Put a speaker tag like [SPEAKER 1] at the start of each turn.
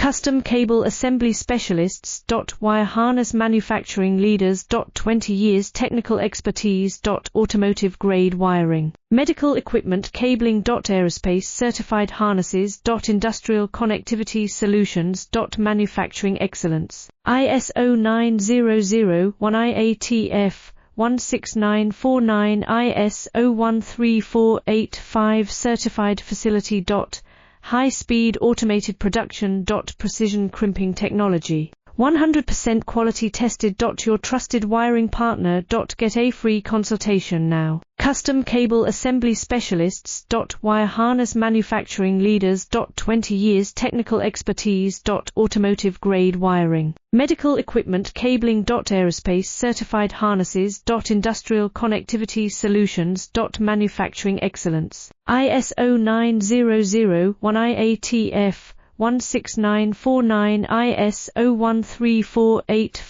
[SPEAKER 1] Custom Cable Assembly Specialists. Wire Harness Manufacturing Leaders. 20 years technical expertise. Automotive grade wiring. Medical Equipment Cabling. Aerospace Certified Harnesses. Industrial Connectivity Solutions. Manufacturing Excellence. ISO 9001 16949 ISO 13485 Certified Facility. High-speed automated production. Precision crimping technology. 100% quality tested. Your trusted wiring partner. Get a free consultation now. Custom Cable Assembly Specialists. Wire Harness Manufacturing Leaders. 20 years technical expertise. Automotive grade wiring. Medical Equipment Cabling. Aerospace Certified Harnesses. Industrial Connectivity Solutions. Manufacturing Excellence. ISO 9001 16949 ISO 13485